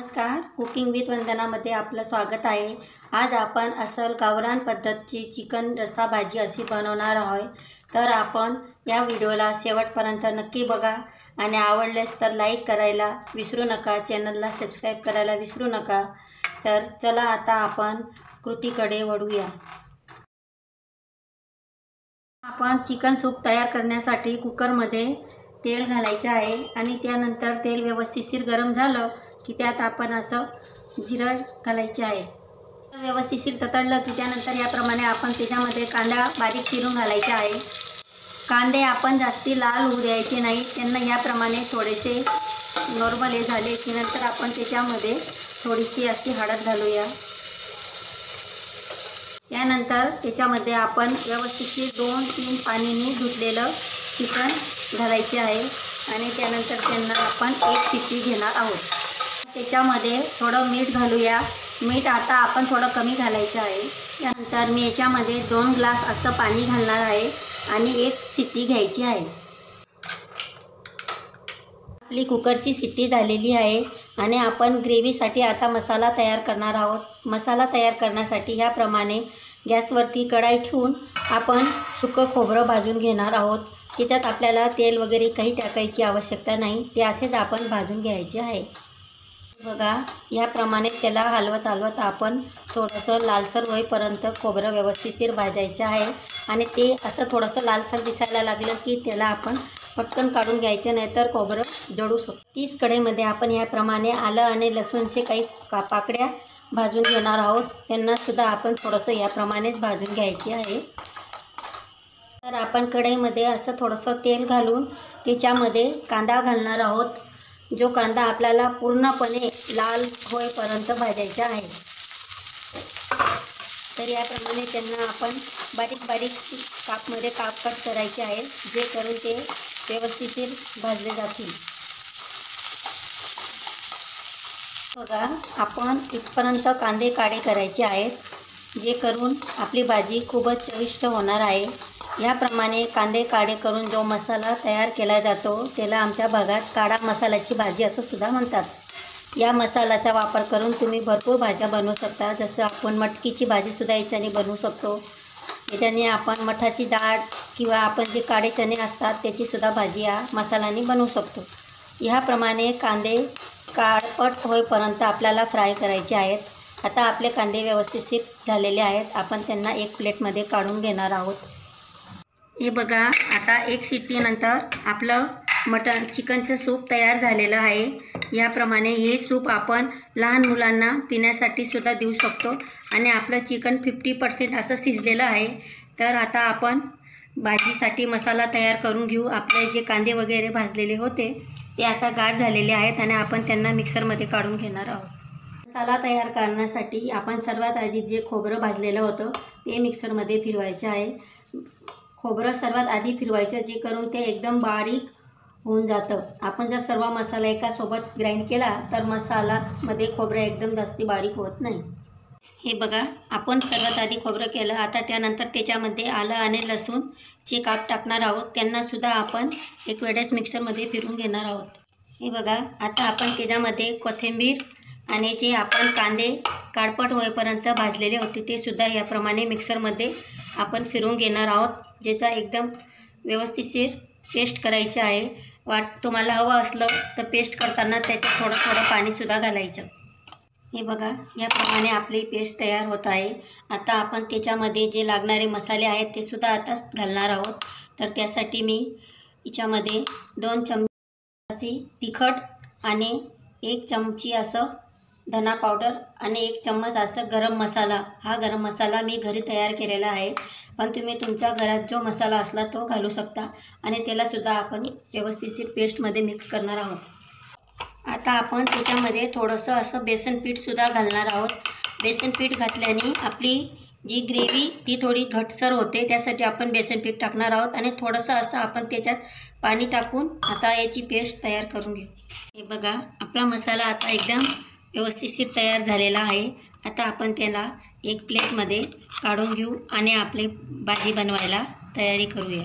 नमस्कार, cooking with वंदनामध्ये आपलं स्वागत आहे। आज आपण असल गावरान पद्धतीची चिकन रस्सा भाजी अशी बनवणार आहोत। तर आपण या व्हिडिओला शेवटपर्यंत नक्की बघा आणि आवडल्यास तर लाईक करायला विसरू नका, चॅनलला सबस्क्राईब करायला विसरू नका। तर चला आता आपण कृतीकडे वळूया। आपण चिकन सूप तयार करण्यासाठी कुकरमध्ये तेल घालायचे आहे आणि त्यानंतर तेल व्यवस्थित गरम झालं की त्यात आपण असं जिरं घालायचे आहे। व्यवस्थित तडतडलं की त्यानंतर याप्रमाणे आपण त्याच्यामध्ये कांदा बारीक चिरून घालायचा आहे। कांदे आपण जास्ती लाल होऊ द्यायचे नाही, त्यांना याप्रमाणे थोडेसे नॉर्मल झाले की नंतर आपण त्याच्यामध्ये थोडीशी अशी हळद घालूया। त्यानंतर त्याच्यामध्ये आपण व्यवस्थित 2-3 पाण्याने धुतलेलं चिकन घालायचे आहे आणि त्यानंतर त्यांना आपण एक शिट्टी घेणार आहोत। त्याच्यामध्ये थोडं मीठ घालूया। मीठ आता आपण थोडं कमी घालायचं आहे। त्यानंतर मी याच्यामध्ये 2 ग्लास असं पाणी घालणार आहे आणि एक शिट्टी घ्यायची आहे। आपली कुकरची शिट्टी झालेली आहे आणि आपण ग्रेव्हीसाठी आता मसाला तयार करणार आहोत। मसाला तयार करण्यासाठी याप्रमाणे गॅसवरती कढाई ठेवून आपण सुकं खोबरं भाजून घेणार आहोत। त्याच्यात आपल्याला तेल वगैरे काही टाकायची आवश्यकता नाही, ते असेच आपण भाजून घ्यायचे आहे। बघा, याप्रमाणे त्याला हलवत आपण थोडंसं लालसर होईपर्यंत खोबरं व्यवस्थित भाजायचं आहे आणि ते असं थोडंसं लालसर दिसायला लागलं की त्याला आपण पटकन काढून घ्यायचं, नाहीतर खोबरं जळू शकतं। तीच कढईमध्ये आपण याप्रमाणे आलं आणि लसूणचे काही पाकळ्या भाजून घेणार आहोत, त्यांना सुद्धा आपण थोडंसं याप्रमाणेच भाजून घ्यायचे आहे। तर आपण कढईमध्ये असं थोडंसं तेल घालून त्याच्यामध्ये कांदा घालणार आहोत। जो कांदा आपल्याला पूर्णपणे लाल होईपर्यंत भाजायचा आहे। तर याप्रमाणे त्यांना आपण बारीक काप कट करायचे आहे, जे करून ते व्यवस्थित भाजले जातील। बघा, आपण इथपर्यंत कांदे काळे करायचे आहेत, जे करून आपली भाजी खूपच चविष्ट होणार आहे। याप्रमाणे कांदे काळे करून जो मसाला तयार केला जातो त्याला आमच्या भागात काळा मसाल्याची भाजी असं सुद्धा म्हणतात। या मसाल्याचा वापर करून तुम्ही भरपूर भाज्या बनवू शकता, जसं आपण मटकीची भाजीसुद्धा याच्याने बनवू शकतो। याच्याने आपण मठाची डाळ किंवा आपण जे काळे चणे असतात त्याचीसुद्धा भाजी या मसाल्याने बनवू शकतो। ह्याप्रमाणे कांदे काळपट होईपर्यंत आपल्याला फ्राय करायचे आहेत। आता आपले कांदे व्यवस्थित झालेले आहेत, आपण त्यांना एक प्लेटमध्ये काढून घेणार आहोत। हे बघा, आता एक शिट्टीनंतर आपलं चिकनचं सूप तयार झालेलं आहे। याप्रमाणे हे सूप आपण लहान मुलांना पिण्यासाठी सुद्धा देऊ शकतो आणि आपलं चिकन 50% असं शिजलेलं आहे। तर आता आपण भाजीसाठी मसाला तयार करून घेऊ। आपले जे कांदे वगैरे भाजलेले होते ते आता गार झालेले आहेत आणि आपण त्यांना मिक्सरमध्ये काढून घेणार आहोत। मसाला तयार करण्यासाठी आपण सर्वात आधी जे खोबरं भाजलेलं होतं ते मिक्सरमध्ये फिरवायचे आहे। खोबरं सर्वात आधी फिरवायचं, जे करून ते एकदम बारीक होऊन जातं। आपण जर सर्व मसाला एकासोबत ग्राइंड केला तर मसालामध्ये खोबरं एकदम जास्ती बारीक होत नाही। हे बघा, आपण सर्वात आधी खोबरं केलं, आता त्यानंतर त्याच्यामध्ये आलं आणि लसूणचे काप टाकणार आहोत, त्यांनासुद्धा आपण एक वेळेस मिक्सरमध्ये फिरून घेणार आहोत। हे बघा, आता आपण त्याच्यामध्ये कोथिंबीर आणि जे आपण कांदे काळपट होईपर्यंत भाजलेले होते ते सुद्धा याप्रमाणे मिक्सरमध्ये आपण फिरून घेणार आहोत, ज्याचा एकदम व्यवस्थित पेस्ट करायचे आहे। तुम्हाला हवं असलं तर पेस्ट करताना त्याच्यात थोडं पाणीसुद्धा घालायचं। हे बघा, याप्रमाणे आपली पेस्ट तयार होत आहे। आता आपण त्याच्यामध्ये जे लागणारे मसाले आहेत ते सुद्धा आताच घालणार आहोत। तर त्यासाठी मी याच्यामध्ये 2 चमचे तिखट आणि 1 चमची असं धना पावडर आणि 1 चम्मच असं गरम मसाला, हा गरम मसाला मी घरी तयार केलेला आहे, पण तुम्ही तुमच्या घरात जो मसाला असला तो घालू शकता आणि त्यालासुद्धा आपण व्यवस्थित पेस्टमध्ये मिक्स करणार आहोत। आता आपण त्याच्यामध्ये थोडंसं असं बेसन पीठसुद्धा घालणार आहोत। बेसन पीठ घातल्याने आपली जी ग्रेव्ही ती थोडी घटसर होते, त्यासाठी आपण बेसन पीठ टाकणार आहोत आणि थोडंसं असं आपण त्याच्यात पाणी टाकून आता याची पेस्ट तयार करून घेऊ। हे बघा, आपला मसाला आता एकदम व्यवस्थित तयार झालेला आहे। आता आपण त्याला एक प्लेटमध्ये काढून घेऊ आणि आपली भाजी बनवायला तयारी करूया।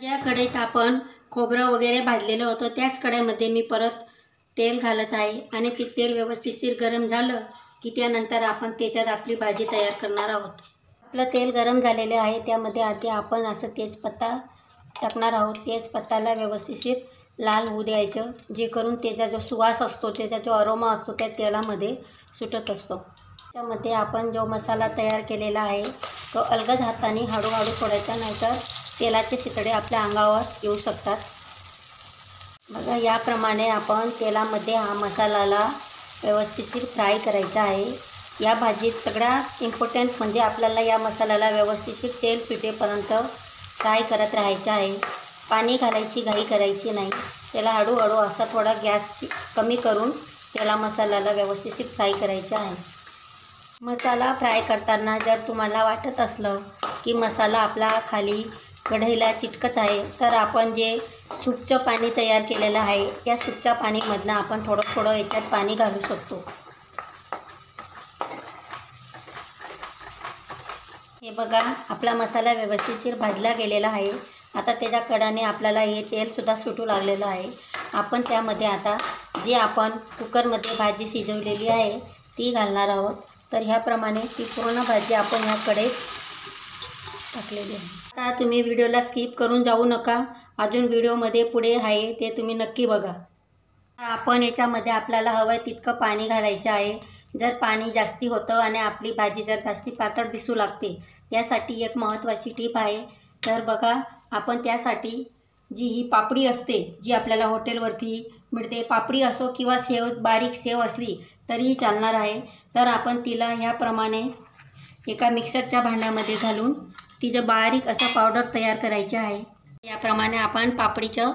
ज्या कढईत आपण खोबरं वगैरे भाजलेलं होतं त्याच कढईमध्ये मी परत तेल घालत आहे आणि ते तेल व्यवस्थितशीर गरम झालं की त्यानंतर आपण त्याच्यात आपली भाजी तयार करणार आहोत. आपलं तेल गरम झालेले आहे. त्यामध्ये आधी आपण असं तेजपत्ता टाकणार आहोत. तेजपत्ताला व्यवस्थितशीर लाल होऊ द्यायचं, जे करून त्याचा जो सुवास असतो, त्याचा जो अरोमा असतो त्या तेलामध्ये सुटत असतो. त्यामध्ये आपण जो मसाला तयार केलेला आहे तो अलगद हाताने हळूहळू सोडायचा, नाहीतर तेलाचे शितडे आपल्या अंगावर येऊ शकतात. बघा, याप्रमाणे आपण तेलामध्ये हा मसाल्याला व्यवस्थितशीर फ्राय करायचा आहे. या भाजीत सगळ्यात इम्पॉर्टंट म्हणजे आपल्याला या मसाल्याला व्यवस्थितशीर तेल सुटेपर्यंत फ्राय करत राहायचं आहे. पाणी घालायची घाई करायची नाही. त्याला हळूहळू असा थोडा गॅस कमी करून त्याला मसाल्याला व्यवस्थितशीर फ्राय करायचं आहे. मसाला फ्राय करताना जर तुम्हाला वाटत असलं की मसाला आपला खाली कढईला चिटकत आहे, तर आपण जे सूपचं पाणी तयार केलेलं आहे त्या सूपच्या पाणीमधनं आपण थोडं थोडं याच्यात पाणी घालू शकतो. हे बघा, आपला मसाला व्यवस्थितशीर भाजला गेलेला आहे. आता त्याच्या कडाने आपल्याला हे तेलसुद्धा सुटू लागलेलं आहे. आपण त्यामध्ये आता जे आपण कुकरमध्ये भाजी शिजवलेली आहे ती घालणार आहोत. तर ह्याप्रमाणे ती पूर्ण भाजी आपण ह्या कढईत टाकलेली आहे. आता तुम्ही व्हिडिओला स्किप करून जाऊ नका. अजून व्हिडिओमध्ये पुढे आहे ते तुम्ही नक्की बघा. आपण याच्यामध्ये आपल्याला हवं आहे तितकं पाणी घालायचं आहे. जर पाणी जास्ती होतं आणि आपली भाजी जर जास्ती पातळ दिसू लागते, यासाठी एक महत्त्वाची टीप आहे. तर बघा, आपण त्यासाठी जी ही पापडी असते, जी आपल्याला हॉटेलवरती मिळते, पापडी असो किंवा सेव, बारीक सेव असली तरीही चालणार आहे. तर आपण तिला ह्याप्रमाणे एका मिक्सरच्या भांड्यामध्ये घालून तिचं बारीक असं पावडर तयार करायचं आहे. याप्रमाणे आपण पापडीचं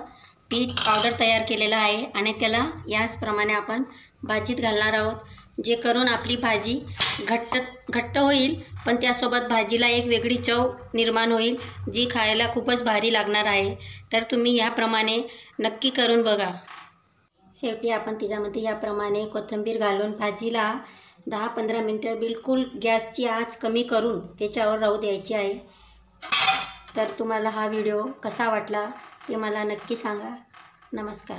पीठ पावडर तयार केलेलं आहे आणि त्याला याचप्रमाणे आपण भाजीत घालणार आहोत, जे करून आपली भाजी घट्ट होईल, पण त्यासोबत भाजीला एक वेगळी चव निर्माण होईल, जी खायला खूपच भारी लागणार आहे. तर तुम्ही याप्रमाणे नक्की करून बघा. शेवटी आपण त्याच्यामध्ये याप्रमाणे कोथिंबीर घालून भाजीला 10-15 मिनटं बिलकुल गॅसची आच कमी करून त्याच्यावर राहू द्यायची आहे. तर तुम्हाला हा व्हिडिओ कसा वाटला ते मला नक्की सांगा. नमस्कार.